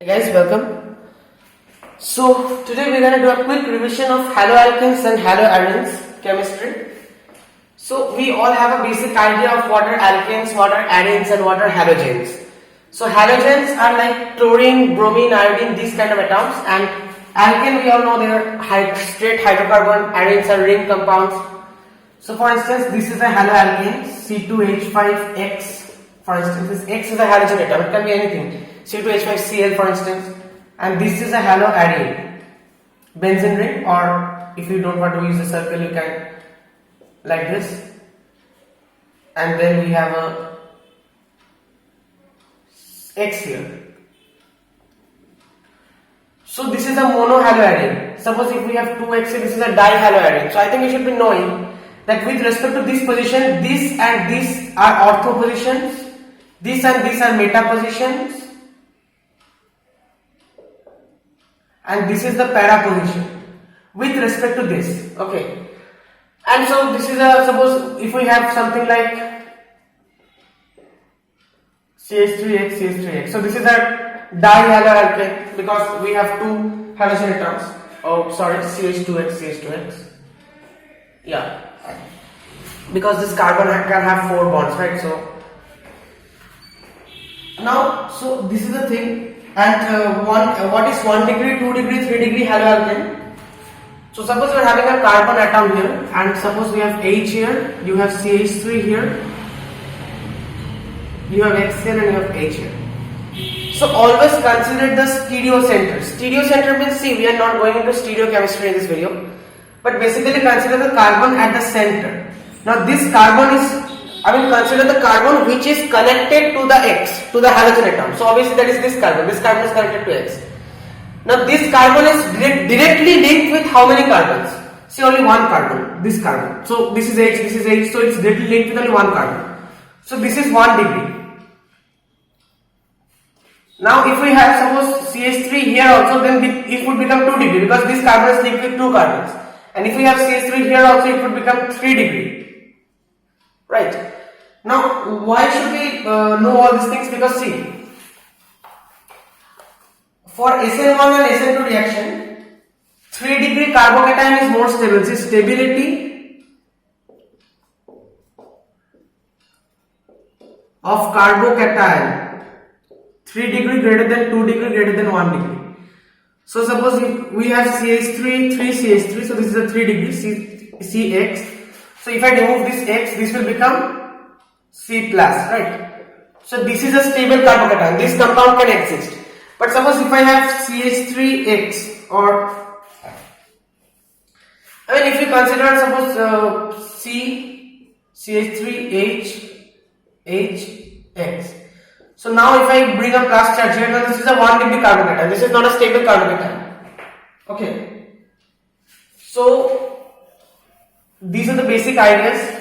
Hey guys, welcome. So today we're gonna do a quick revision of haloalkanes and haloarenes chemistry. So we all have a basic idea of what are alkanes, what are arenes, and what are halogens. So halogens are like chlorine, bromine, iodine, these kind of atoms, and alkane we all know they are straight hydrocarbon. Arenes are ring compounds. So for instance, this is a haloalkane C2H5X. For instance, this X is a halogen atom. It can be anything. C2H5Cl for instance, and this is a haloarene, benzene ring, or if you don't want to use a circle, you can like this, and then we have a X here. So this is a monohaloarene. Suppose if we have two X, this is a dihaloarene. So I think you should be knowing that with respect to this position, this and this are ortho positions, this and this are meta positions, and this is the para position with respect to this. Okay, and so this is a, suppose if we have something like CH3X, CH3X. So this is a dihaloalkane because we have two halogen atoms. Oh, sorry, CH2X, CH2X. Yeah, because this carbon can have 4 bonds, right? So now, so this is the thing. And what is 1 degree, 2 degree, 3 degree haloalkane? So suppose we are having a carbon atom here, and suppose we have H here, you have CH3 here, you have X here, and you have H here. So always consider the stereocenter. Stereocenter means, see, we are not going into stereochemistry in this video, but basically consider the carbon at the center. Now this carbon is, consider the carbon which is connected to the X, to the halogen atom. So obviously that is this carbon. This carbon is connected to X. Now this carbon is directly linked with how many carbons? See, only one carbon, this carbon. So this is H, this is H, so it's directly linked with only one carbon. So this is 1 degree. Now if we have suppose CH3 here also, then it would become 2 degree because this carbon is linked with 2 carbons. And if we have CH3 here also, it would become 3 degree. Right. Now, why should we know all these things? Because see, for SN1 and SN2 reaction, 3 degree carbocation is more stable. See, stability of carbocation 3 degree greater than 2 degree greater than 1 degree. So suppose if we have CH3, 3 CH3, so this is a 3 degree CX. So if I remove this X, this will become C plus, right? So this is a stable carbocation. This compound can exist. But suppose if I have CH3X, or if you consider suppose CH3HX. So now if I bring a plus charge here, now this is a 1 degree carbocation. This is not a stable carbocation. Okay. So these are the basic ideas.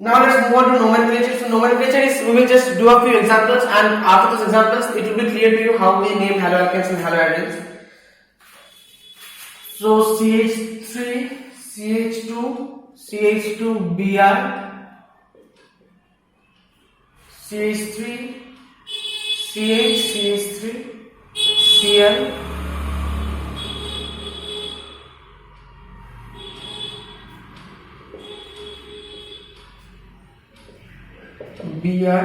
Now let's move on to nomenclature. So nomenclature is, we will just do a few examples, and after those examples it will be clear to you how we name haloalkanes and haloarenes. So CH3, CH2, CH2Br, CH3, CH, CH3, Cl, Br,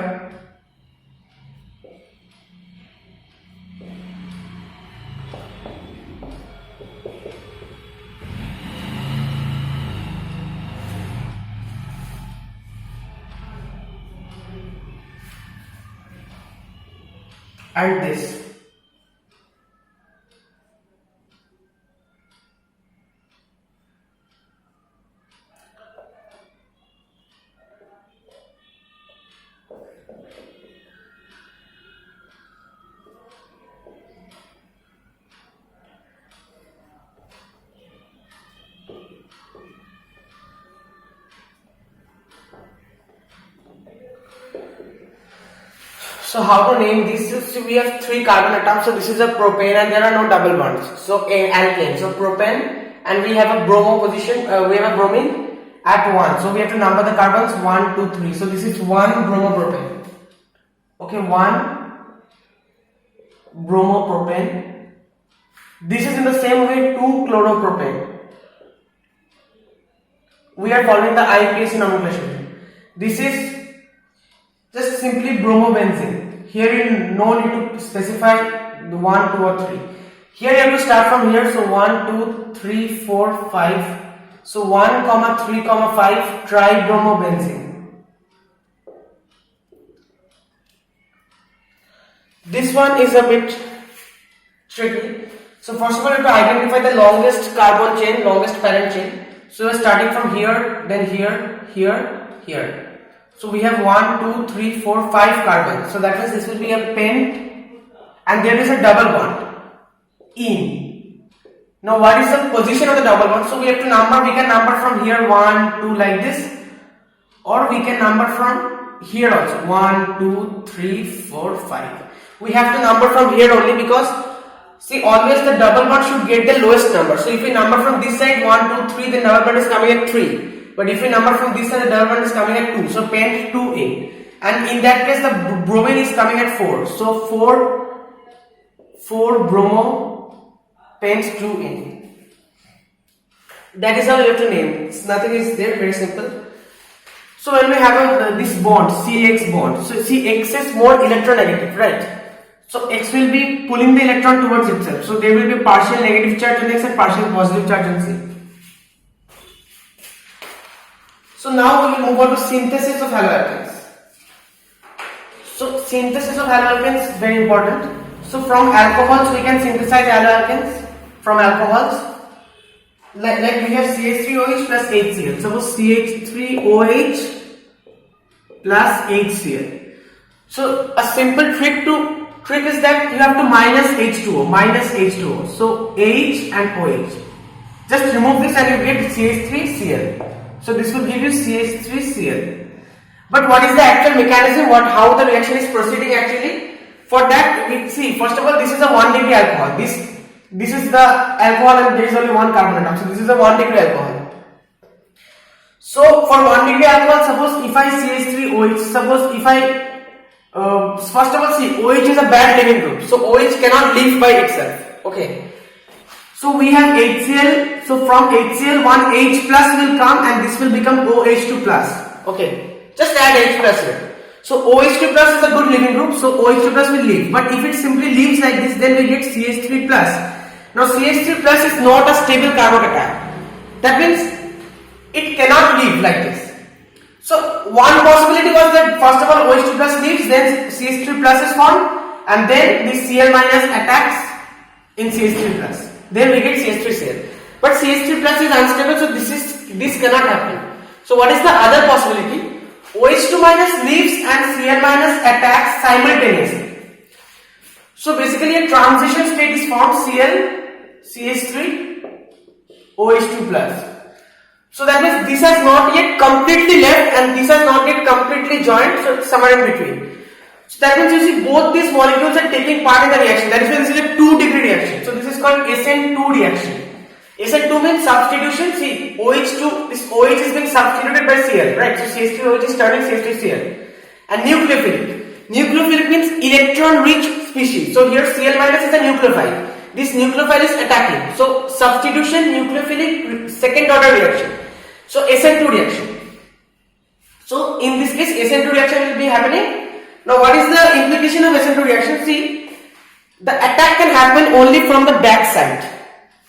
and this. So how to name these? So we have 3 carbon atoms. So this is a propane, and there are no double bonds. So alkane. So propane, and we have a bromo position. We have a bromine at 1. So we have to number the carbons 1, 2, 3. So this is 1 bromopropane. Okay, 1 bromopropane. This is in the same way 2-chloropropane. We are following the IUPAC nomenclature. This is just simply bromobenzene. Here you no need to specify the 1, 2 or 3. Here you have to start from here. So 1, 2, 3, 4, 5. So 1, 3, 5 tribromobenzene. This one is a bit tricky. So first of all, you have to identify the longest carbon chain, longest parent chain. So we are starting from here, then here, here, here. So we have 1, 2, 3, 4, 5 carbons. So that means this will be a pent, and there is a double bond, ene. Now what is the position of the double bond? So we have to number. We can number from here 1, 2 like this, or we can number from here also 1, 2, 3, 4, 5. We have to number from here only because see, always the double bond should get the lowest number. So if we number from this side 1, 2, 3, then double bond is coming at 3. But if we number from this side, the double bond is coming at 2. So pent 2A. And in that case, the bromine is coming at 4. So 4 bromo pent 2A. That is how you have to name. Nothing is there, very simple. So when we have this bond, CX bond, so see X is more electronegative, right? So X will be pulling the electron towards itself. So there will be partial negative charge on X and partial positive charge on C. So now we will move on to synthesis of haloalkanes. So synthesis of haloalkanes is very important. So from alcohols we can synthesize haloalkanes from alcohols. Like we have CH3OH plus HCl. Suppose CH3OH plus HCl. So a simple trick is that you have to minus H2O. So H and OH. Just remove this and you get CH3Cl. So this will give you CH3Cl. But what is the actual mechanism? How the reaction is proceeding actually? For that we see, first of all, this is a 1 degree alcohol. This is the alcohol and there is only one carbon atom. So this is a 1 degree alcohol. So for 1 degree alcohol, suppose if I CH3OH, suppose if I first of all see OH is a bad living group. So OH cannot live by itself. Okay. So we have HCl. So from HCl one H plus will come and this will become OH2 plus. Okay. Just add H plus here. So OH2 plus is a good living group. So OH2 plus will leave. But if it simply leaves like this, then we get CH3 plus. Now CH3 plus is not a stable carbocation. That means it cannot leave like this. So one possibility was that first of all OH2 plus leaves, then CH3 plus is formed, and then this Cl minus attacks in CH3 plus. Then we get CH3Cl. But CH3 plus is unstable, so this cannot happen. So what is the other possibility? OH2 minus leaves and Cl minus attacks simultaneously. So basically a transition state is formed, Cl, CH3, OH2 plus. So that means this has not yet completely left and this has not yet completely joined, so it's somewhere in between. So that means you see both these molecules are taking part in the reaction. That is why this is a 2 degree reaction. So this is called SN2 reaction. SN2 means substitution. See, OH2, this OH is being substituted by Cl, right? So CH3OH is turning CH3Cl. And nucleophilic. Nucleophilic means electron rich species. So here Cl minus is a nucleophile. This nucleophile is attacking. So substitution, nucleophilic, second order reaction. So SN2 reaction. So in this case SN2 reaction will be happening. Now what is the implication of SN2 reaction? See, the attack can happen only from the back side.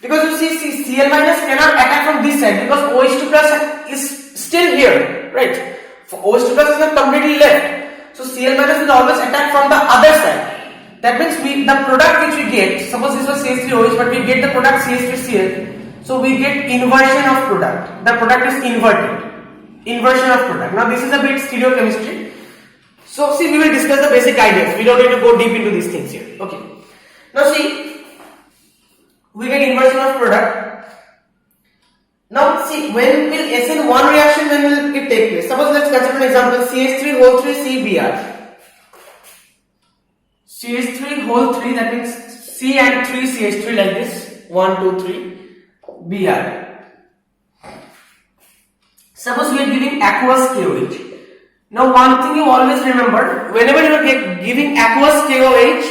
Because you see Cl minus cannot attack from this side because OH2 plus is still here, right? For OH2 plus is not completely left. So Cl minus will always attack from the other side. That means the product which we get, suppose this was CH3OH, but we get the product CH3Cl. So we get inversion of product. The product is inverted. Inversion of product. Now this is a bit stereochemistry. So see, we will discuss the basic ideas. We don't need to go deep into these things here. Okay. Now see, we get inversion of product. Now see, when will SN1 reaction, when will it take place? Suppose let's consider an example, CH3 whole 3 CBr. CH3 whole 3, that means C and 3 CH3 like this. 1, 2, 3. Br. Suppose we are giving aqueous KOH. Now one thing you always remember, whenever you are giving aqueous KOH,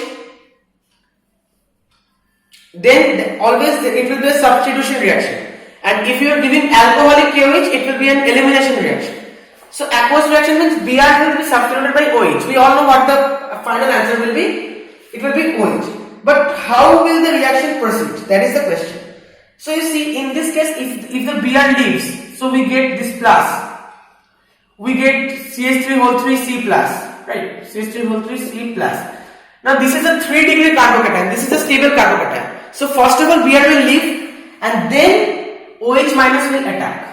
then always it will be a substitution reaction. And if you are giving alcoholic KOH, it will be an elimination reaction. So aqueous reaction means Br will be substituted by OH. We all know what the final answer will be. It will be OH. But how will the reaction proceed? That is the question. So you see, in this case, if the Br leaves, so we get this plus. We get CH3 whole 3 C plus, right? CH3 whole 3 C plus. Now this is a 3-degree carbocation. This is a stable carbocation. So first of all, Br will leave, and then OH minus will attack.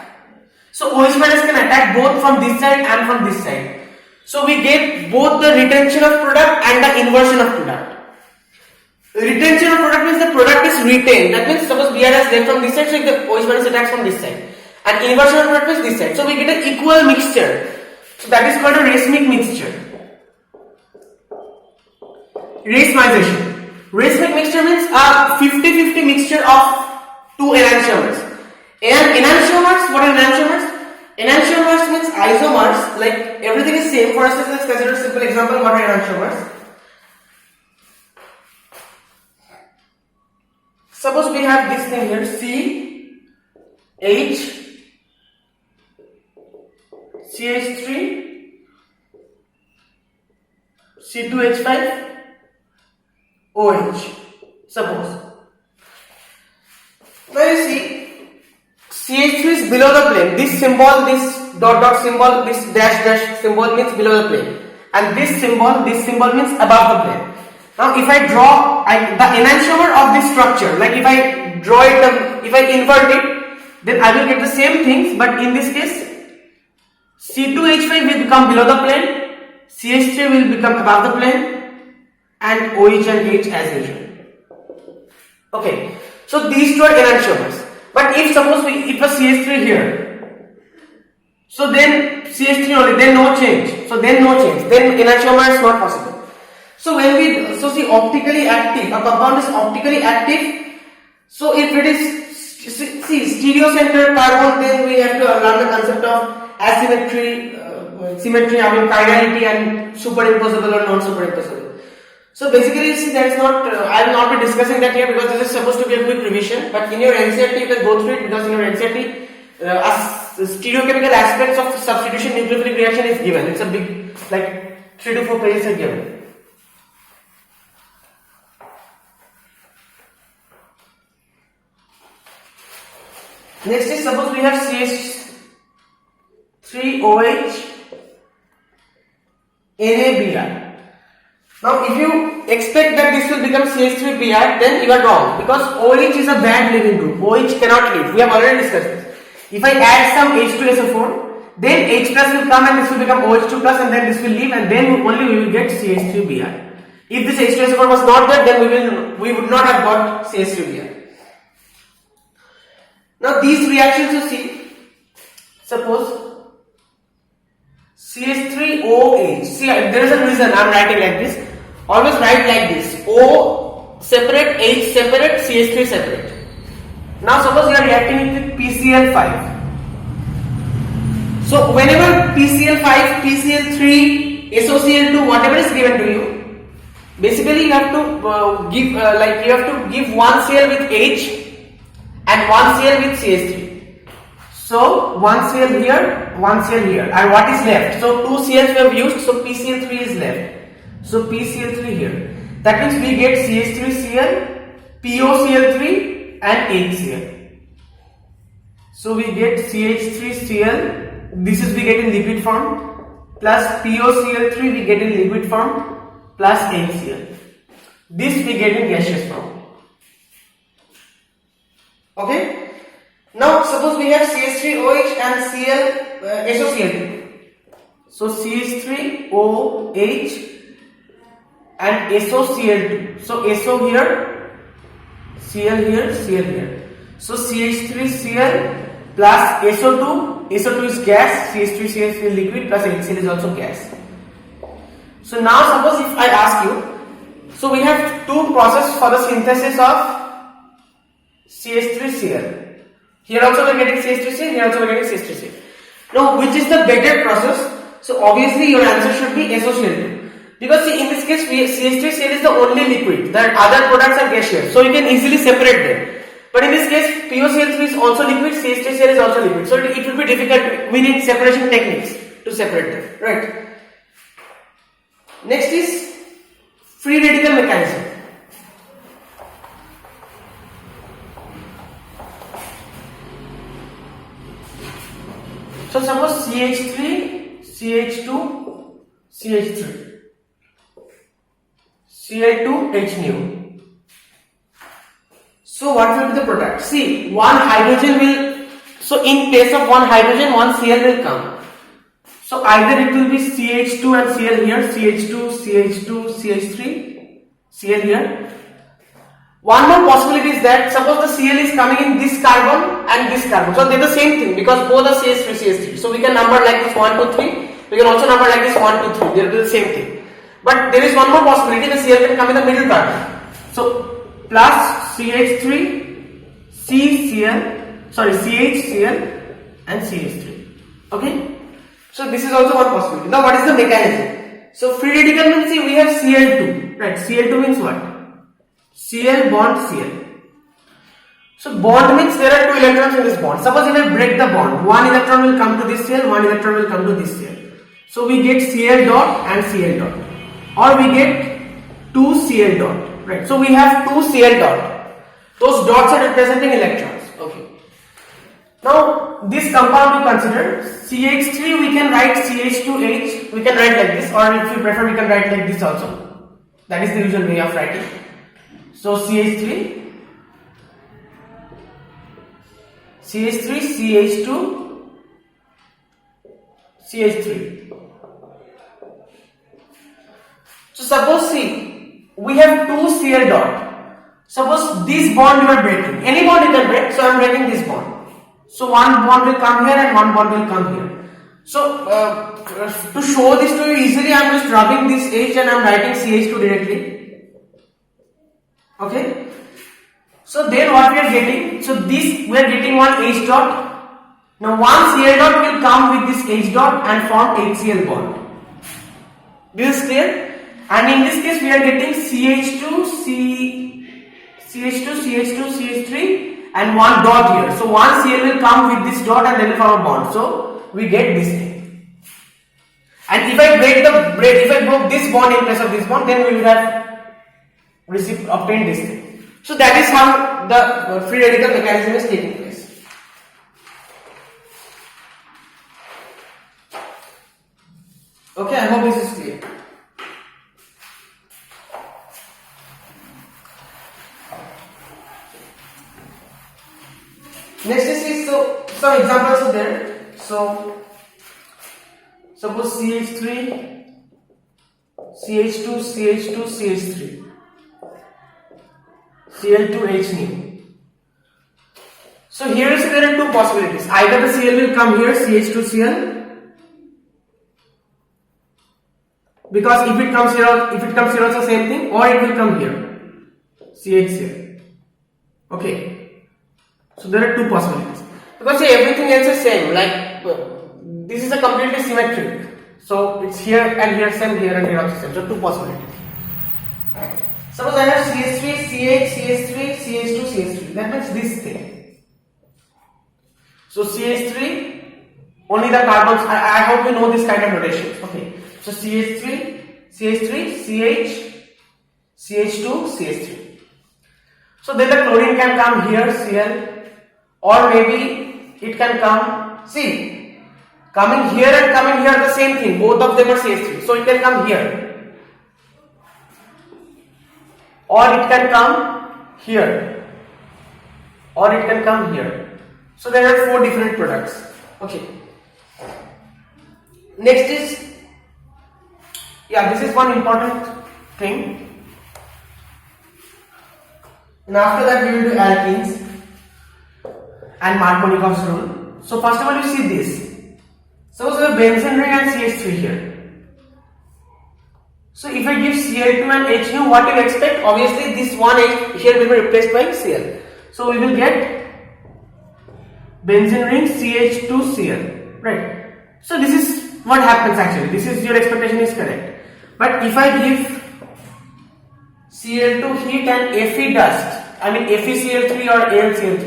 So OH minus can attack both from this side and from this side. So we get both the retention of product and the inversion of product. Retention of product means the product is retained. That means suppose Br has left from this side, so the OH minus attacks from this side. And inversion of product is this side. So we get an equal mixture. So that is called a racemic mixture. Racemization. Racemic mixture means a 50-50 mixture of two enantiomers. And enantiomers, what are enantiomers? Enantiomers means isomers, like everything is same. For us, let's consider a simple example. What are enantiomers? Suppose we have this thing here, C, H, CH3, C2H5, OH. Suppose. Now you see, CH3 is below the plane. This symbol, this dot symbol, this dash symbol means below the plane. And this symbol means above the plane. Now if I draw the enantiomer of this structure, like if I draw it, if I invert it, then I will get the same things, but in this case, C2H5 will become below the plane, CH3 will become above the plane, and OH and H as usual. Okay, so these two are enantiomers. But if suppose it was CH3 here, so then CH3 only, then no change. So then no change. Then enantiomer is not possible. So when we see optically active, a compound is optically active. So if it is stereocenter carbon, then we have to learn the concept of asymmetry, symmetry, chirality and superimposable or non-superimposable. So basically, you see, that is not. I will not be discussing that here because this is supposed to be a quick revision. But in your NCERT, you can go through it because in your NCERT, stereochemical aspects of substitution nucleophilic reaction is given. It's a big, like 3 to 4 pages are given. Next is suppose we have CH3OH NaBr. Now if you expect that this will become CH3Br, then you are wrong because OH is a bad leaving group. OH cannot leave. We have already discussed this. If I add some H2SO4, then H plus will come and this will become OH2 plus and then this will leave and then only we will get CH3Br. If this H2SO4 was not there, then we would not have got CH3Br. Now these reactions you see, suppose CH3OH, see there is a reason I am writing like this, always write like this, O separate, H separate, CH3 separate. Now suppose you are reacting with PCl5. So whenever PCl5, PCl3, SOCl2, whatever is given to you, basically you have to give one Cl with H and one Cl with CH3. So one Cl here, one Cl here, and what is left? So two Cls we have used, so PCl3 is left. So PCl3 here. That means we get CH3Cl, POCl3 and HCl. So we get CH3Cl, this is we get in liquid form, plus POCl3 we get in liquid form, plus HCl. This we get in gaseous form. Okay. Now suppose we have CH3OH and SOCl2. So CH3OH and SOCl2. So SO here, Cl here, Cl here. So CH3Cl plus SO2. SO2 is gas, CH3Cl is liquid plus HCl is also gas. So now suppose if I ask you, so we have two processes for the synthesis of CH3Cl. Here also we are getting CH3Cl, here also we are getting CH3Cl. Now which is the better process? So obviously your answer should be SOCl2. Because see, in this case, CH3Cl is the only liquid. The other products are gaseous, so you can easily separate them. But in this case, POCl3 is also liquid, CH3Cl is also liquid. So it will be difficult. We need separation techniques to separate them, right? Next is free radical mechanism. So suppose CH3, CH2, CH3. Cl2 H nu. So what will be the product? See, one hydrogen will, so in place of one hydrogen, one Cl will come. So either it will be CH2 and Cl here, CH2, CH2, CH3, Cl here. One more possibility is that suppose the Cl is coming in this carbon and this carbon. So they are the same thing because both are CH3, CH3. So we can number like this 1, 2, 3. We can also number like this 1, 2, 3. They will be the same thing. But there is one more possibility, the Cl can come in the middle carbon. So plus CH3, CHCl and CH3. Okay? So this is also one possibility. Now what is the mechanism? So free radical means see we have Cl2. Right? Cl2 means what? Cl bond Cl. So bond means there are two electrons in this bond. Suppose if I break the bond, one electron will come to this Cl, one electron will come to this Cl. So we get Cl dot and Cl dot. Or we get 2 Cl dot, right? So we have 2 Cl dot. Those dots are representing electrons. Okay. Now this compound we consider CH3. We can write CH2H. We can write like this, or if you prefer, we can write like this also. That is the usual way of writing. So CH3, CH2, CH3. So suppose see, we have 2 Cl dot. Suppose this bond you are breaking. Any bond you can break, so I am breaking this bond. So one bond will come here and one bond will come here. So to show this to you easily, I am just rubbing this H and I am writing CH2 directly. Okay. So then what we are getting? So this we are getting one H dot. Now one Cl dot will come with this H dot and form HCl bond. This is clear? And in this case we are getting CH3 and one dot here. So one Cl will come with this dot and then will form a bond. So we get this thing. And if I broke this bond in place of this bond, then we would have obtained this thing. So that is how the free radical mechanism is taking place. Okay, I hope this is clear. Next is some examples are there. So suppose CH3, CH2, CH2, CH3, Cl2 H nu. So here there are two possibilities. Either the Cl will come here, CH2Cl, because if it comes here also same thing, or it will come here, CHCl. Okay. So there are two possibilities. Because see, everything else is same. Like this is a completely symmetric. So it's here and here same, here and here also same. So two possibilities. Suppose I have CH3, CH, CH3, CH2, CH3. That means this thing. So CH3, only the carbons. I hope you know this kind of notation. Okay. So CH3, CH3, CH, CH2, CH3. So then the chlorine can come here, Cl. Or maybe it can come, see, coming here and coming here the same thing, both of them are CH3. So it can come here. Or it can come here. Or it can come here. So there are 4 different products. Okay. Next is, this is one important thing. And after that we will do alkenes and Markovnikov's rule. So first of all you see this. Suppose we have benzene ring and CH3 here. So if I give Cl2 and H nu, what do you expect? Obviously this one H here will be replaced by Cl. So we will get benzene ring CH2Cl. Right. So this is what happens actually. This is your expectation is correct. But if I give Cl2 heat and Fe dust, I mean FeCl3 or AlCl3,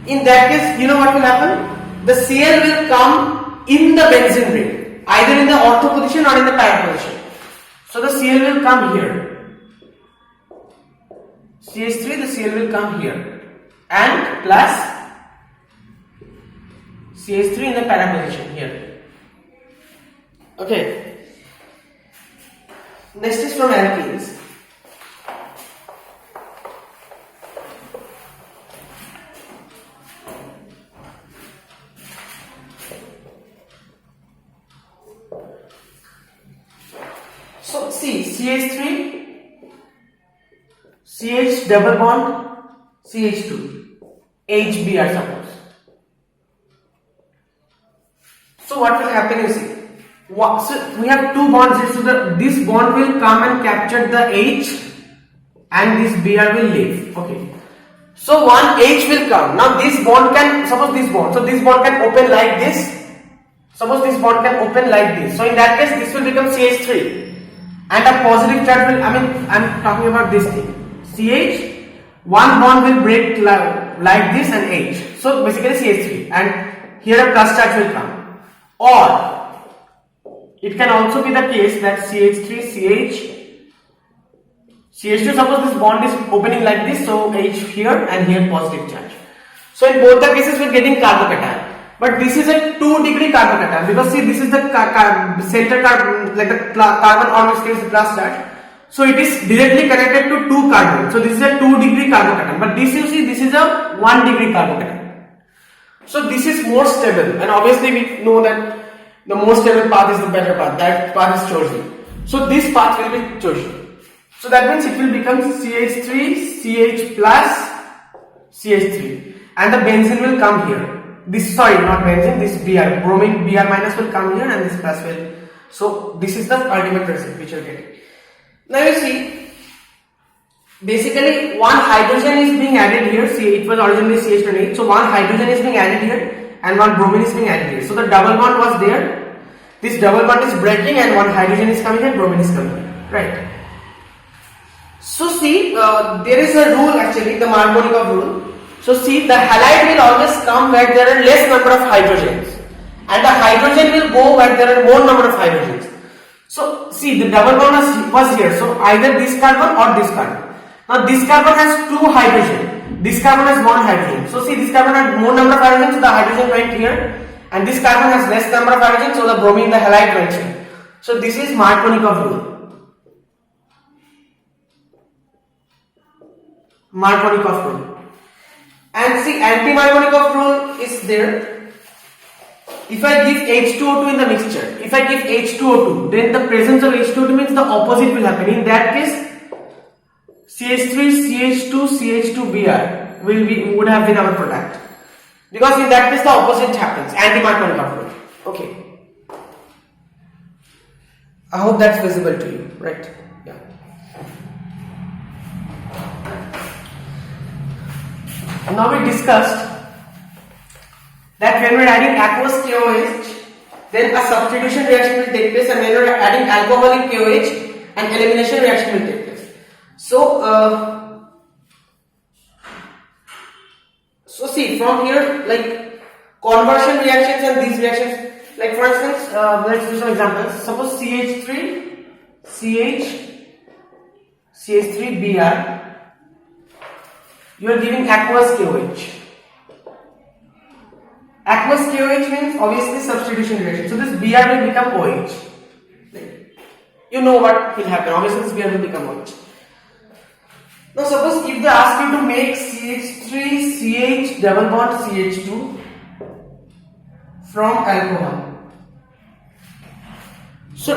in that case, you know what will happen? The Cl will come in the benzene ring, either in the ortho position or in the para position. So the Cl will come here. CH3, the Cl will come here, and plus CH3 in the para position here. Okay. Next is from alkenes. So see, CH3, CH double bond, CH2, HBr suppose. So what will happen is, so we have two bonds here, so this bond will come and capture the H and this Br will leave. Okay. So one H will come. Now this bond can, suppose this bond, so this bond can open like this. Suppose this bond can open like this. So in that case, this will become CH3. And a positive charge will, I'm talking about this thing. CH, one bond will break like this and H. So basically CH3. And here a plus charge will come. Or it can also be the case that CH3, CH2, suppose this bond is opening like this, so H here and here positive charge. So in both the cases we are getting carbocation. But this is a 2-degree carbocation, because see, this is the center carbon, like the carbon on which there is plus charge. So it is directly connected to 2 carbon. So this is a 2-degree carbocation. But this, you see, this is a 1-degree carbocation. So this is more stable, and obviously we know that the more stable path is the better path. That path is chosen. So this path will be chosen. So that means it will become CH3, CH plus, CH3, and the benzene will come here. This, sorry, not benzene, this Br, bromine Br minus will come here and this plus will. So this is the ultimate result which you are getting. Now you see, basically one hydrogen is being added here. See, it was originally CH28. So one hydrogen is being added here and one bromine is being added here. So the double bond was there. This double bond is breaking and one hydrogen is coming and bromine is coming here. Right. So see, there is a rule actually, the Markovnikov rule. So see, the halide will always come where there are less number of hydrogens, and the hydrogen will go where there are more number of hydrogens. So see, the double bond was here, so either this carbon or this carbon. Now this carbon has 2 hydrogen, this carbon has 1 hydrogen. So see, this carbon had more number of hydrogens, so the hydrogen went here, and this carbon has less number of hydrogens, so the bromine, the halide went here. So this is Markovnikov rule. Markovnikov rule. And see, anti-Markovnikov rule is there. If I give H2O2 in the mixture, if I give H2O2, then the presence of H2O2 means the opposite will happen. In that case, CH3, CH2, CH2Br would have been our product. Because in that case the opposite happens, anti-Markovnikov rule. Okay. I hope that's visible to you, right? Yeah. Now we discussed that when we are adding aqueous KOH, then a substitution reaction will take place, and when we are adding alcoholic KOH, an elimination reaction will take place. So, see, from here, like conversion reactions and these reactions, like for instance, let's do some examples. Suppose CH3, CH3Br. You are giving aqueous KOH. Aqueous KOH means obviously substitution reaction. So this Br will become OH. You know what will happen. Obviously this Br will become OH. Now suppose if they ask you to make CH3 CH double bond CH2 from alcohol. So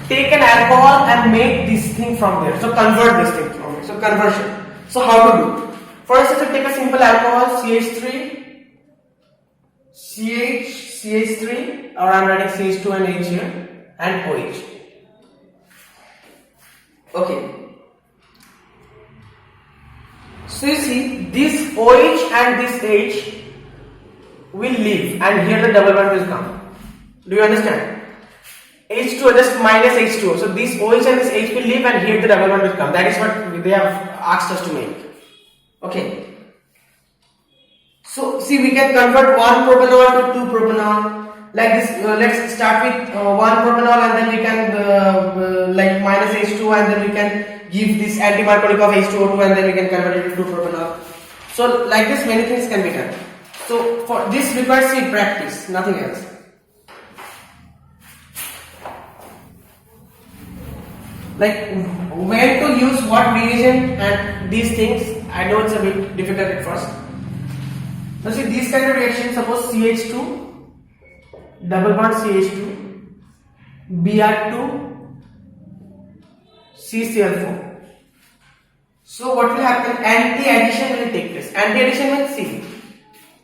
take an alcohol and make this thing from there. So convert this thing from it. So conversion. So how to do? For instance, take a simple alcohol CH3 CH3, or I am writing CH2 and H here, and OH. Okay. So you see, this OH and this H will leave, and here the double bond will come. Do you understand? H2O, just minus H2O. So this OH and this H will leave and here the double bond will come. That is what they have asked us to make. Okay. So see, we can convert one propanol to two propanol. Like this, let's start with one propanol and then we can like minus H2 and then we can give this antimarconic of H2O2 and then we can convert it to propanol. So like this, many things can be done. So for this requires practice, nothing else. Like when to use what reagent and these things, I know it's a bit difficult at first. Now see, these kind of reactions, suppose CH2 double bond CH2 Br2 CCl4. So what will happen? Anti-addition will take place. Anti-addition means see,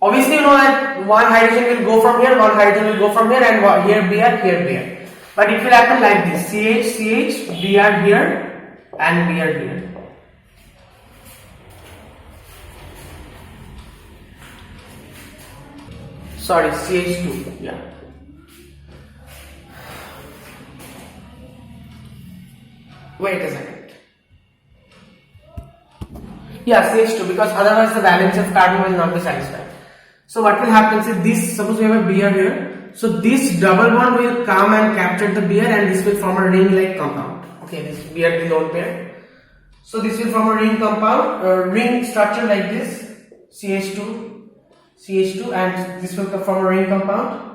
obviously you know that one hydrogen will go from here, one hydrogen will go from here, and here Br, here Br. But it will happen like this: CH, CH, Br here, and Br here. Sorry, CH2. Yeah. Wait a second. Yeah, CH2, because otherwise the valence of carbon will not be satisfied. So what will happen is this, suppose we have a Br here. So this double bond will come and capture the Br and this will form a ring-like compound. Okay, this Br is lone pair. So this will form a ring compound, ring structure like this, CH2, CH2, and this will form a ring compound.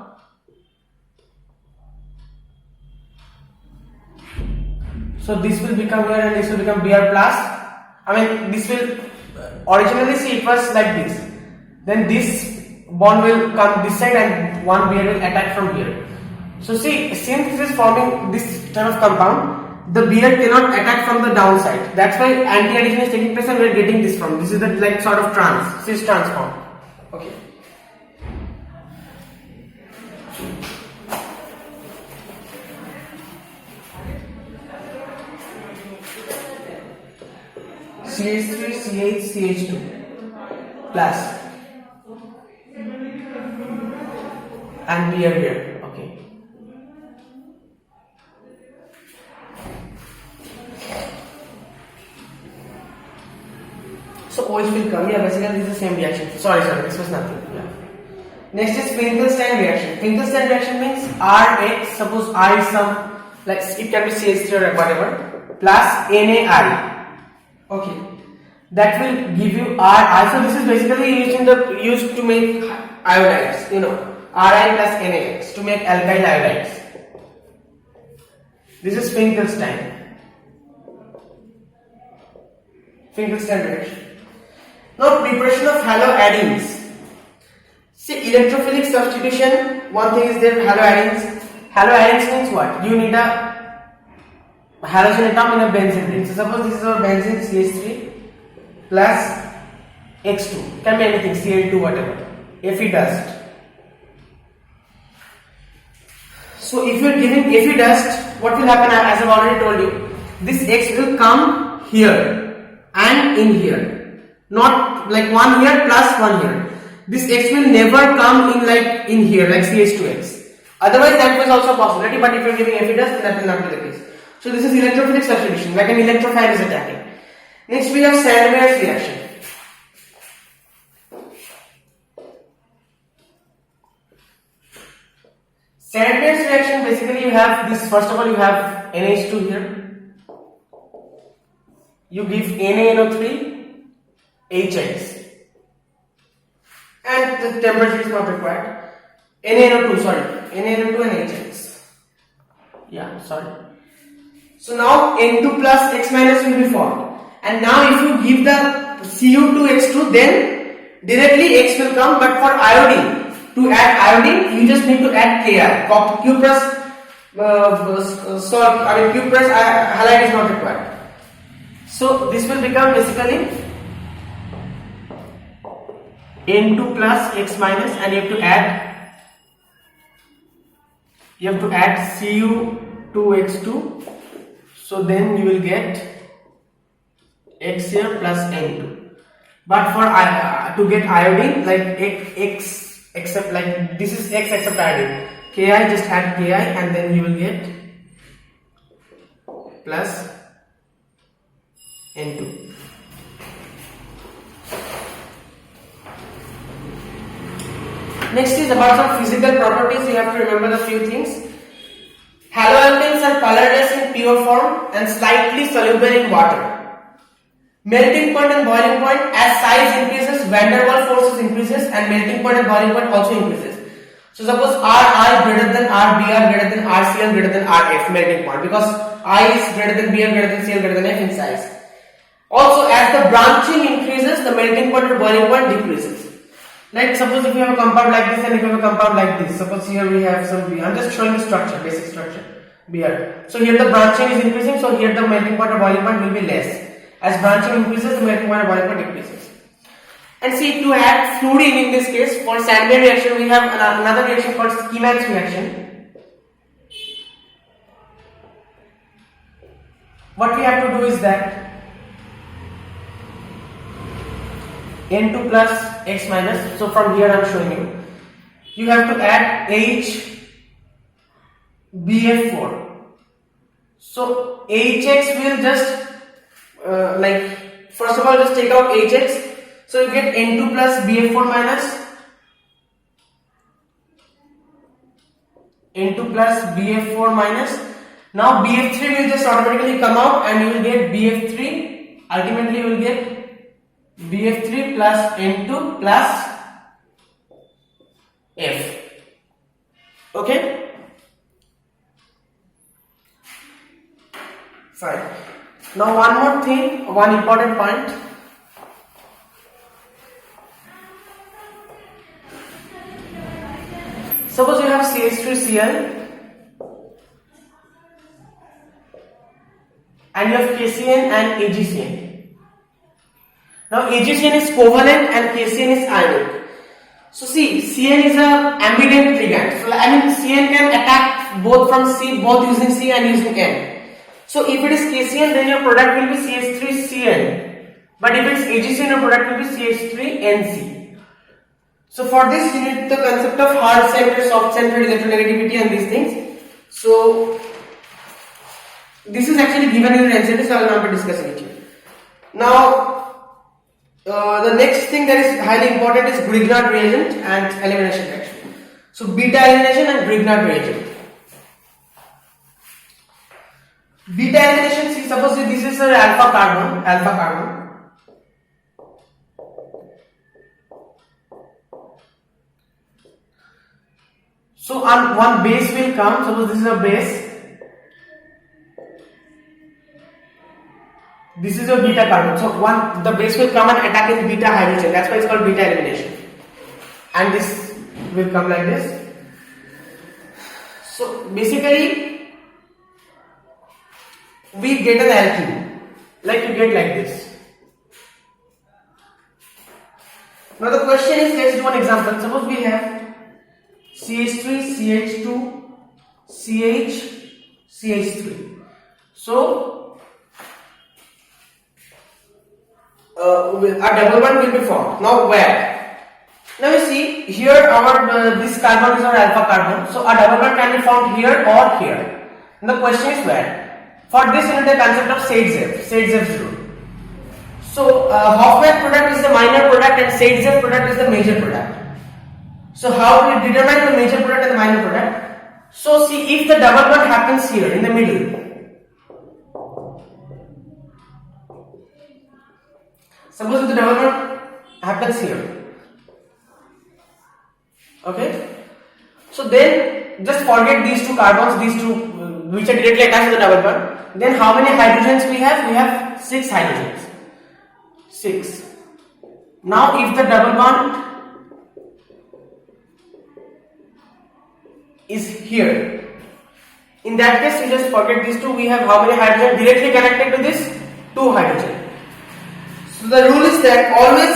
So this will become here and this will become Br plus. I mean, this will originally see it was like this. Then this bond will come this side and one Br will attack from here. So see, since this is forming this type of compound, the Br cannot attack from the downside. That's why anti-addition is taking place and we are getting this from. This is the like sort of cis transform. Okay. CH3, CH, CH2 plus and Br here. Okay. So OH will come. Yeah, basically this is the same reaction. Sorry, this was nothing. Yeah. Next is Finkelstein reaction. Finkelstein reaction means Rx, suppose R is some, like it can be CH3 or whatever, plus NaRe. Okay, that will give you Ri. So this is basically used to make iodides. You know, Ri plus NaX to make alkyl iodides. This is Finkelstein reaction. Now preparation of haloadenes. See, electrophilic substitution. One thing is there, haloadenes. Haloadenes means what? You need a halogen atom in a benzene ring. So suppose this is our benzene CH3 plus X2, can be anything, Cl2, whatever, Fe dust. So if you are giving Fe dust, what will happen? As I have already told you, this X will come here and in here, not like one here plus one here. This X will never come in like in here, like CH2X. Otherwise that was also a possibility, but if you are giving Fe dust, that will not be the case. So this is electrophilic substitution, like an electrophile is attacking. Next we have Sandmeyer's reaction. Sandmeyer's reaction, basically you have this, first of all you have NH2 here. You give NaNO3, HX. And the temperature is not required. NaNO2 and HX. Yeah, sorry. So now N2 plus X minus will be formed. And now if you give the Cu2X2, then directly X will come, but for iodine, to add iodine, you just need to add Ki. Q plus Q plus halide is not required. So this will become basically N2 plus X minus, and you have to add Cu2X2. So then you will get X here plus N2. But for to get iodine, like X except like this is X except iodine. Ki, just add Ki and then you will get plus N2. Next is about some physical properties. You have to remember the few things. Haloalkanes are colorless in pure form and slightly soluble in water. Melting point and boiling point, as size increases, van der Waals forces increases and melting point and boiling point also increases. So suppose Ri greater than Rbr greater than Rcl greater than Rf melting point, because I is greater than Br greater than Cl greater than F in size. Also, as the branching increases, the melting point or boiling point decreases. Like suppose if you have a compound like this and if you have a compound like this, suppose here we have some Br. I'm just showing the structure, basic structure, Br. So here the branching is increasing, so here the melting point or boiling point will be less. As branching increases, the melting point or boiling point decreases. And see, to add fluorine in this case, for Sandwich reaction, we have another reaction called Schemann's reaction. What we have to do is that N2 plus X minus, so from here I am showing you, you have to add HBF4. So HX will just first of all just take out HX, so you get N2 plus BF4 minus N2 plus BF4 minus. Now BF3 will just automatically come out and you will get BF3, ultimately you will get BF3 plus N2 plus F. Okay? Fine. Now one more thing, one important point. Suppose you have CH3Cl and you have KCN and AgCN. Now AgCN is covalent and KCN is ionic. So see, Cn is a ambident ligand. So I mean Cn can attack both from C, both using C and using N. So if it is KCN, then your product will be CH3Cn. But if it is AgCN, your product will be CH3NC. So for this you need the concept of hard centered, soft centered electronegativity and these things. So this is actually given in your NCERT, so I will not be discussing it here. Now the next thing that is highly important is Grignard reagent and elimination reaction. So beta elimination and Grignard reagent. Beta elimination, see, suppose this is an alpha carbon. So on one base will come, suppose this is a base. This is a beta carbon. So the base will come and attack in beta hydrogen. That's why it's called beta elimination. And this will come like this. So basically, we get an alkene, like you get like this. Now the question is, let's do one example. Suppose we have CH3, CH2, CH, CH3. So a double bond will be formed. Now where? Now you see here our this carbon is our alpha carbon. So a double bond can be formed here or here. And the question is where? For this you need the concept of Sage-Zev's rule. So Hoffman product is the minor product and Sage-Zev product is the major product. So how do we determine the major product and the minor product? So see, if the double bond happens here in the middle, suppose if the double bond happens here, okay, so then just forget these two carbons, these two which are directly attached to the double bond. Then how many hydrogens we have? We have 6 hydrogens. 6. Now if the double bond is here, in that case you just forget these two. We have how many hydrogen directly connected to this? 2 hydrogen. So the rule is that always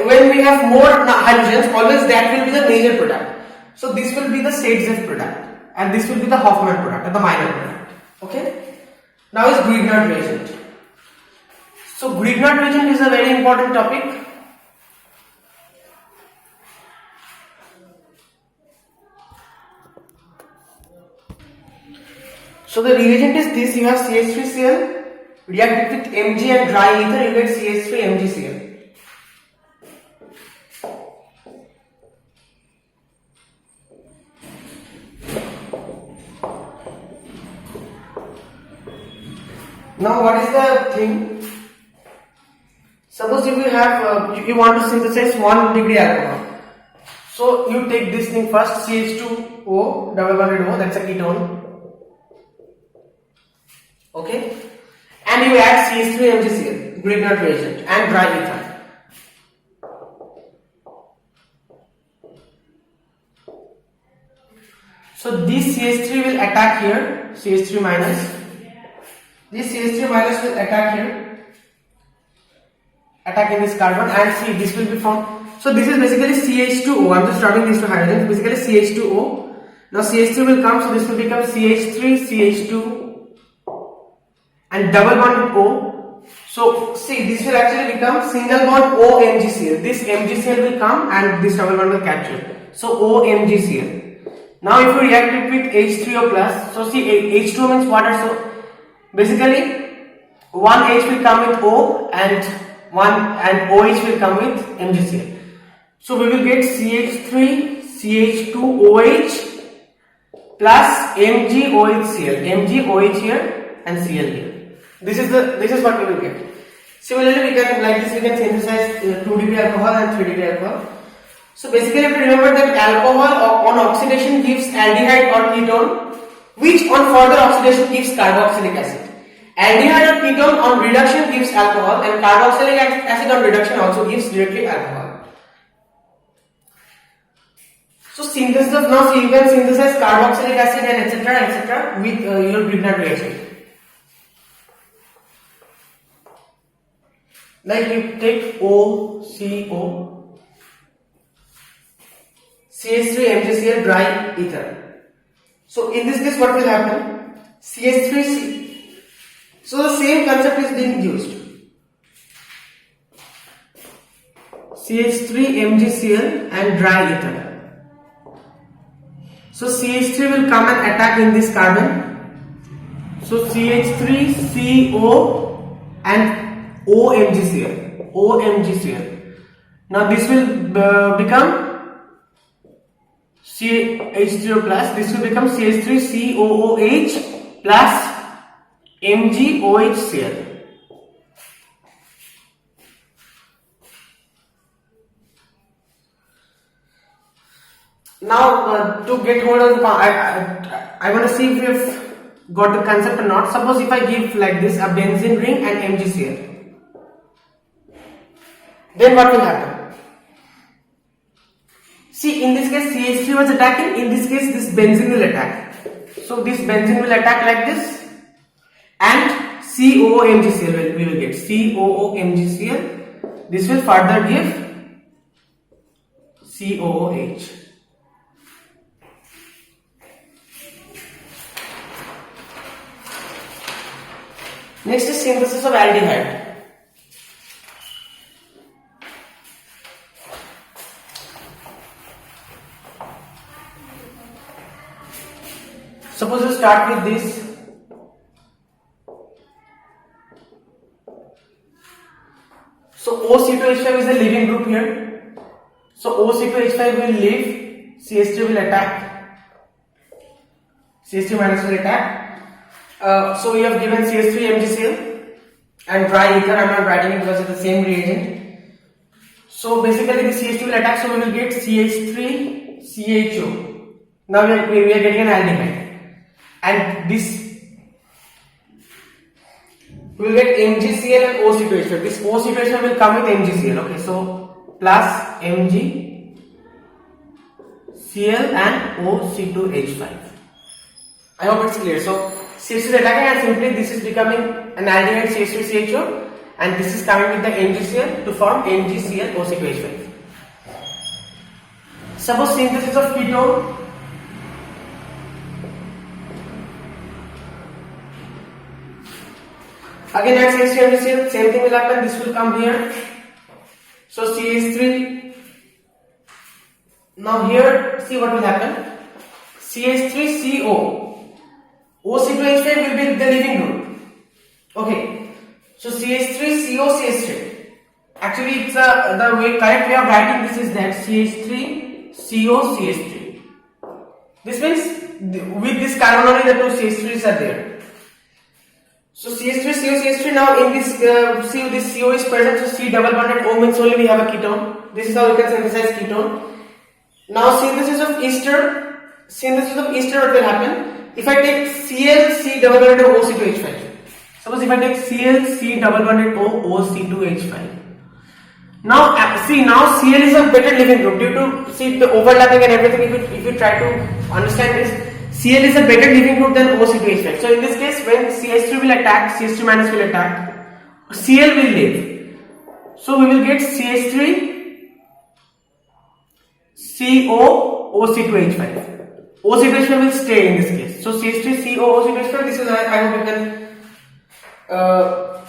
when we have more hydrogens, always that will be the major product. So this will be the Sage-Zev product and this will be the Hoffman product or the minor product. Okay. Now is Grignard reagent. So Grignard reagent is a very important topic. So the reagent is this. You have CH3Cl, react with Mg and dry ether, you get CH3MgCl. Now what is the thing? Suppose if you have, you want to synthesize 1 degree alcohol. So you take this thing first, CH2O, double bonded O, that's a ketone. Okay? And you add CH3MgCl, Grignard reagent, and dry ether. So this CH3 will attack here, CH3 minus. This CH3 minus will attack here, attack in this carbon, and see this will be formed. So this is basically CH2O. I'm just rubbing these two hydrogens. Basically CH2O. Now CH3 will come, so this will become CH3, CH2, and double bond O. So see, this will actually become single bond OMgCl. This MgCl will come, and this double bond will capture. So OMgCl. Now if you react it with H3O plus, so see H2O means water. So basically, one H will come with O and OH will come with MgCl. So we will get CH3, CH2OH plus MgOHCl. MgOH here and Cl here. This is what we will get. Similarly, we can like this. We can synthesize 2 degree alcohol and 3 degree alcohol. So basically, you have to remember that alcohol on oxidation gives aldehyde or ketone, which on further oxidation gives carboxylic acid. Aldehyde or ketone on reduction gives alcohol, and carboxylic acid on reduction also gives directly alcohol. So synthesis of now, so you can synthesize carboxylic acid and etc. with your Grignard reagent. Like you take OCO, CH3MgCl dry ether. So in this case, what will happen? CH3C. So the same concept is being used. CH3MgCl and dry ether. So CH3 will come and attack in this carbon. So CH3CO and OMgCl. OMgCl. Now this will become CH3O plus. This will become CH3COOH plus MgOHCl. Now to get hold of the, I want to see if we have got the concept or not. Suppose if I give like this a benzene ring and MgCl, then what will happen? See, in this case CH3 was attacking, in this case this benzene will attack. So this benzene will attack like this, and COOMgCl we will get COOMgCl. This will further give COOH. Next is synthesis of aldehyde. Suppose you start with this. So OC2H5 is a leaving group here. So OC2H5 will leave, CH3 will attack, CH3 minus will attack. So we have given CH3MgCl and dry ether. I am not writing it because it's the same reagent. So basically the CH2 will attack, so we will get CH3CHO. Now we are getting an aldehyde. And this we will get MgCl and OC2H5. This OC2H5 will come with MgCl. Okay, so plus MgCl and OC2H5. I hope it's clear. So CH3 is attacking, and simply this is becoming an aldehyde CH3CHO, and this is coming with the MgCl to form MgCl OC2H5. Suppose synthesis of ketone. Again at CH3MgCl, same thing will happen. This will come here. So CH3. Now here, see what will happen. CH3CO. OC2H5 will be the leaving group. Okay, so CH3COCH3. Actually, it's the correct way of writing this is that CH3COCH3. This means with this carbon only the two CH3s are there. So CH3COCH3. Now in this this CO is present, so C double bonded O means only we have a ketone. This is how we can synthesize ketone. Now synthesis of ester. What will happen? If I take Cl C double bonded O C2H5. Suppose if I take Cl C double bonded O C2H5. Now Cl is a better leaving group due to the overlapping and everything. If you try to understand this, Cl is a better leaving group than OC2H5. So in this case, when CH3 will attack, CH2 minus will attack, Cl will leave. So we will get CH3 CO OC2H5. OC2H5 will stay in this case. So CH3 CO OC2H5. This is, I hope you can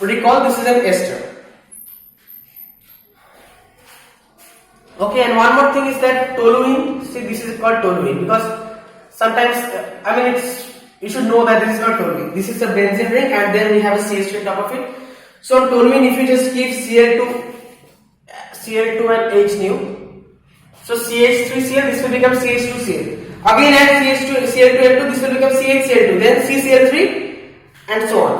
recall, this is an ester. Okay, and one more thing is that toluene. See, this is called toluene because sometimes, you should know that this is not toluene. This is a benzene ring and then we have a CH3 on top of it. So toluene, if you just keep Cl2 and H nu, so CH3Cl, this will become CH2Cl. Again add Cl2L2, this will become CHCl2, then CCl3 and so on.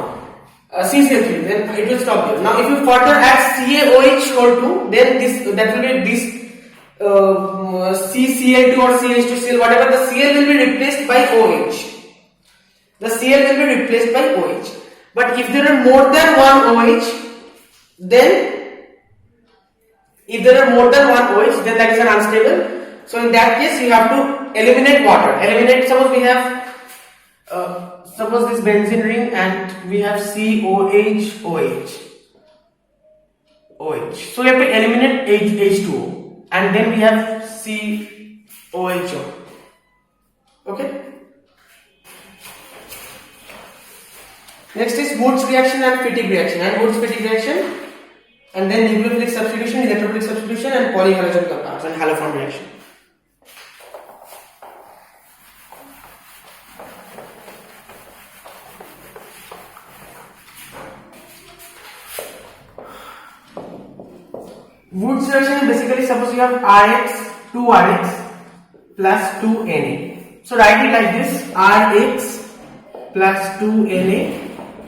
CCl3, then it will stop here. Now if you further add CaOH2, then that will be this CCl2 or CH2Cl, whatever, the Cl will be replaced by OH. The Cl will be replaced by OH. But if there are more than one OH, then that is an unstable. So in that case, you have to eliminate water. Suppose we have suppose this benzene ring and we have COH, OH. So we have to eliminate H2O. And then we have COHO. Okay. Next is Wurtz reaction and Fittig reaction. And Wurtz Fittig reaction, and then nucleophilic substitution, electrophilic substitution, and polyhalogen compounds and haloform reaction. Wurtz reaction, basically suppose you have Rx, 2Rx plus 2Na. So write it like this: Rx plus 2Na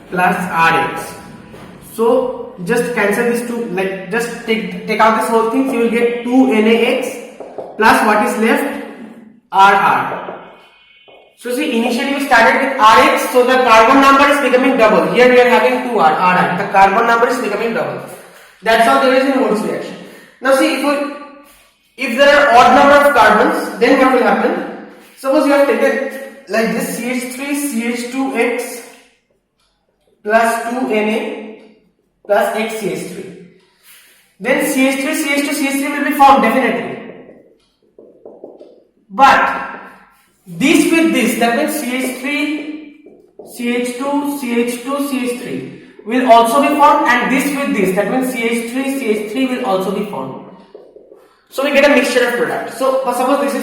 plus Rx. So just cancel this two, like just take out this whole thing, so you will get 2NaX plus what is left, RR. So see, initially we started with Rx, so the carbon number is becoming double. Here we are having 2R, RR. The carbon number is becoming double. That's how there is in Wurtz reaction. Now see, if there are odd number of carbons, then what will happen? Suppose you have taken like this CH3CH2X plus 2Na plus XCH3. Then CH3CH2CH3 will be formed definitely. But this with this, that means CH3CH2CH2CH3 will also be formed, and this with this, that means CH3CH3 will also be formed. So we get a mixture of products. So suppose this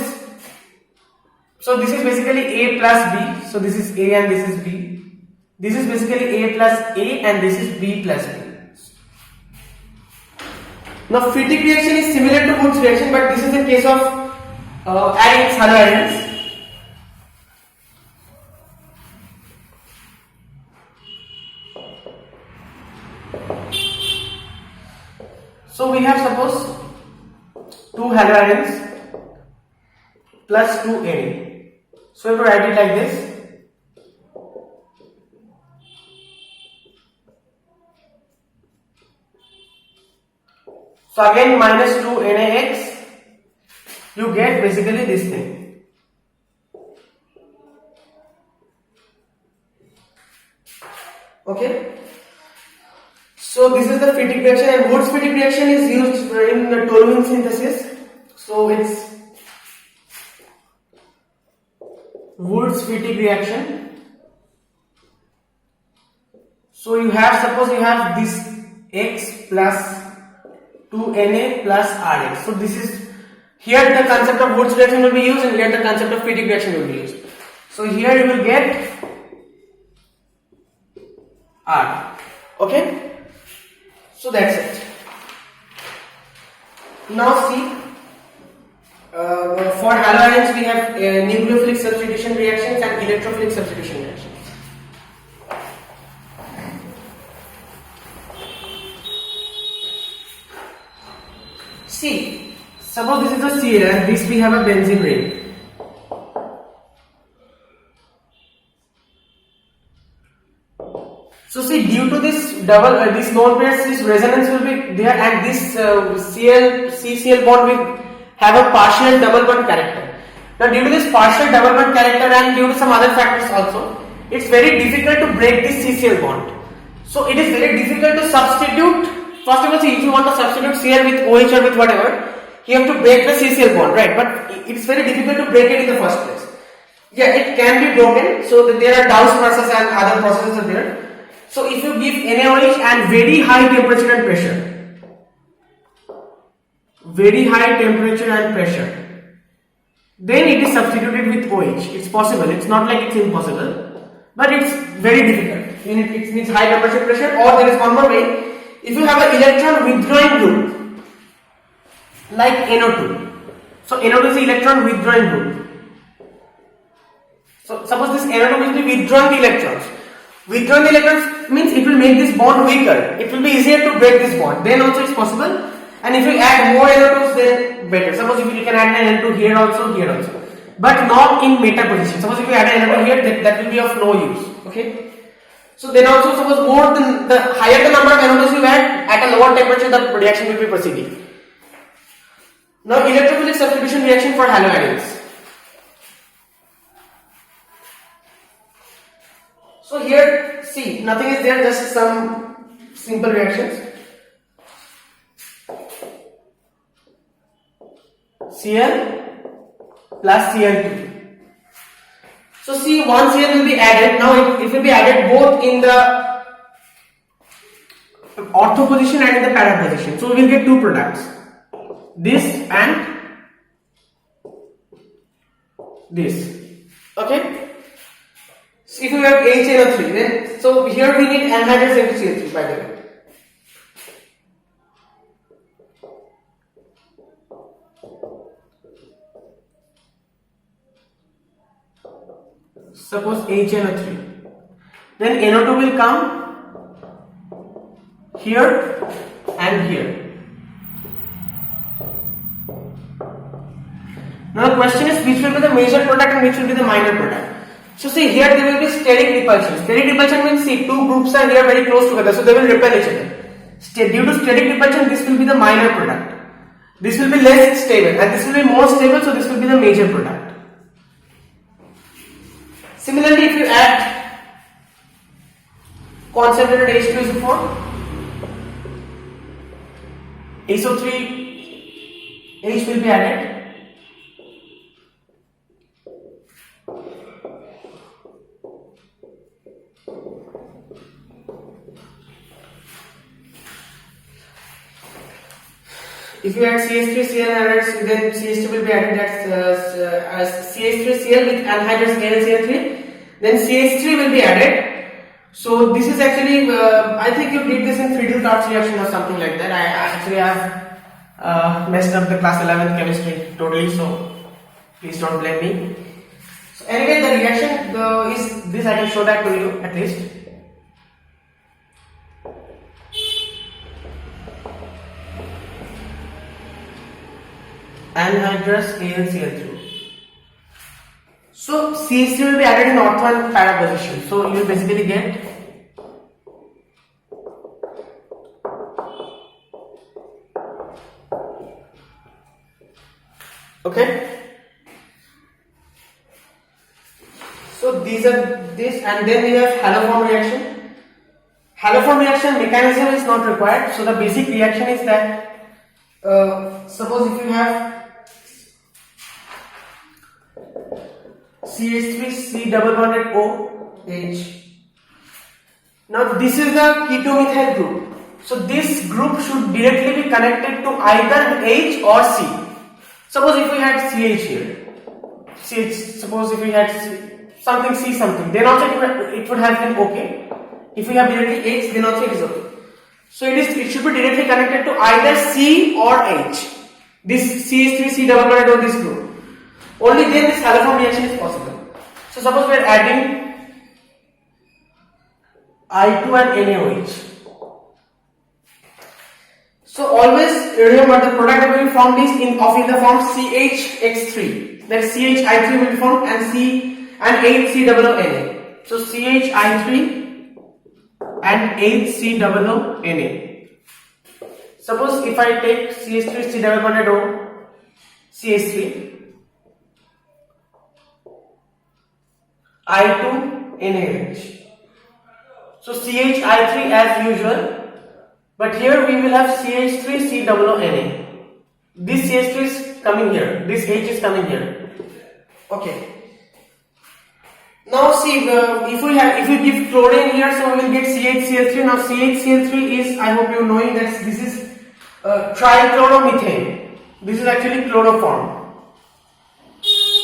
is basically A plus B. So this is A and this is B. This is basically A plus A and this is B plus B. Now Fittig reaction is similar to Wurtz reaction, but this is the case of arynes, haloarynes. So we have suppose 2 haloarynes plus 2 Na. So we have to write it like this. So again minus 2 NaX, you get basically this thing. Okay. So this is the Fittig reaction, and Wurtz Fittig reaction is used in the toluene synthesis. So it's Wurtz Fittig reaction. So you have, suppose you have this X plus 2Na plus Rx. So this is, here the concept of Wurtz reaction will be used, and here the concept of Fittig reaction will be used. So here you will get R. Okay, so that's it. Now see, for halogens we have nucleophilic substitution reactions and electrophilic substitution reactions. See, suppose this is a Cl and this we have a benzene ring. So see, due to this this lone pair, this resonance will be there, and this CCl bond will have a partial double bond character. Now, due to this partial double bond character and due to some other factors also, it's very difficult to break this CCl bond. So it is very difficult to substitute. First of all, see, if you want to substitute Cl with OH or with whatever, you have to break the CCl bond, right? But it's very difficult to break it in the first place. Yeah, it can be broken. So that there are Dow's process and other processes are there. So if you give NaOH and very high temperature and pressure, then it is substituted with OH. It's possible. It's not like it's impossible, but it's very difficult. It needs high temperature pressure, or there is one more way. If you have an electron withdrawing group like NO2, so NO2 is the electron withdrawing group. So suppose this NO2 will be withdrawing the electrons. Withdrawing the electrons means it will make this bond weaker. It will be easier to break this bond. Then also it's possible. And if you add more NO2s, then better. Suppose if you can add an NO2 here also, but not in meta position. Suppose if you add an NO2 here, that will be of no use. Okay. So then also suppose more than the higher the number of NO2s you add, at a lower temperature the reaction will be proceeding. Now electrophilic substitution reaction for halogens. So here, see, nothing is there, just some simple reactions. Cl plus Cl2. So see, one Cl will be added. Now it will be added both in the ortho position and in the para position. So we will get two products. This and this. Okay. So if you have HNO3, then so here we need anhydrous NaCl3, by the way. Suppose HNO3, then NO2 will come here and here. Now the question is which will be the major product and which will be the minor product. So see, here there will be steric repulsion. Steric repulsion means see, two groups are here very close together, so they will repel each other. Due to steric repulsion, this will be the minor product. This will be less stable and this will be more stable, so this will be the major product. Similarly, if you add concentrated H2SO4, SO3H will be added. If you add CH3Cl anhydrous, then CH2 will be added as CH3Cl with anhydrous NaCl3, then CH3 will be added. So this is actually, I think you did this in Friedel-Crafts reaction or something like that. I actually have messed up the class 11th chemistry totally, so please don't blame me. So anyway, the reaction is this. I can show that to you at least. Anhydrous AlCl3. So CH3 will be added in ortho and para position. So you will basically get okay. So these are this, and then we have haloform reaction. Haloform reaction mechanism is not required. So the basic reaction is that suppose if you have CH3 C double bonded OH. Now this is the keto-methyl group. So this group should directly be connected to either H or C. Suppose if we had CH here, CH, suppose if we had something C something, then also it would have been okay. If we have directly H, then also it is okay. So it should be directly connected to either C or H. This CH3 C double bonded or this group. Only then this haloform reaction is possible. So suppose we are adding I2 and NaOH. So always remember the product that will be formed is in the form CHX3. That CHI3 will be formed and HCOONA. So CHI3 and HCOONA. Suppose if I take CH3 C double bonded O CH3 I2 NaOH. So CHI3 as usual, but here we will have CH3 COONA. This CH3 is coming here, this H is coming here. Okay. Now see, if we give chlorine here, so we will get CHCl3. Now CHCl3 is, I hope you know that this is trichloromethane. This is actually chloroform.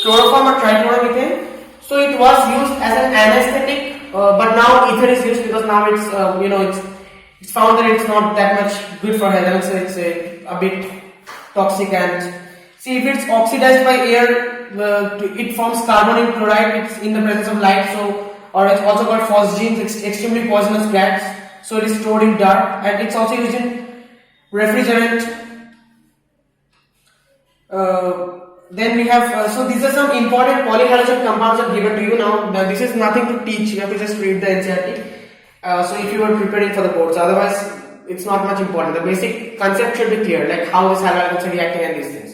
Chloroform or trichloromethane. So it was used as an anesthetic, but now ether is used because now it's it's found that it's not that much good for health. So it's a bit toxic. And see, if it's oxidized by air, it forms carbonyl chloride. It's in the presence of light, so or it's also called phosgene. It's extremely poisonous gas. So it is stored in dark, and it's also used in refrigerant. Then we have so these are some important polyhalogen compounds are given to you. Now this is nothing to teach. You have to just read the NCERT. So if you are preparing for the boards, otherwise it's not much important. The basic concept should be clear, like how is haloalkanes reacting and these things.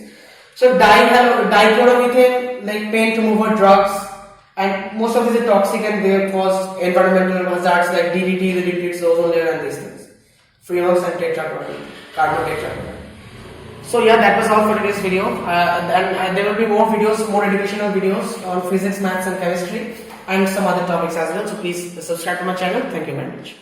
So dichloromethane, like paint remover drugs, and most of these are toxic and they cause environmental hazards like DDT, the depletes ozone layer and these things. Phenols and carbon tetrachloride. So yeah, that was all for today's video. And there will be more videos, more educational videos on physics, maths and chemistry and some other topics as well. So please subscribe to my channel. Thank you very much.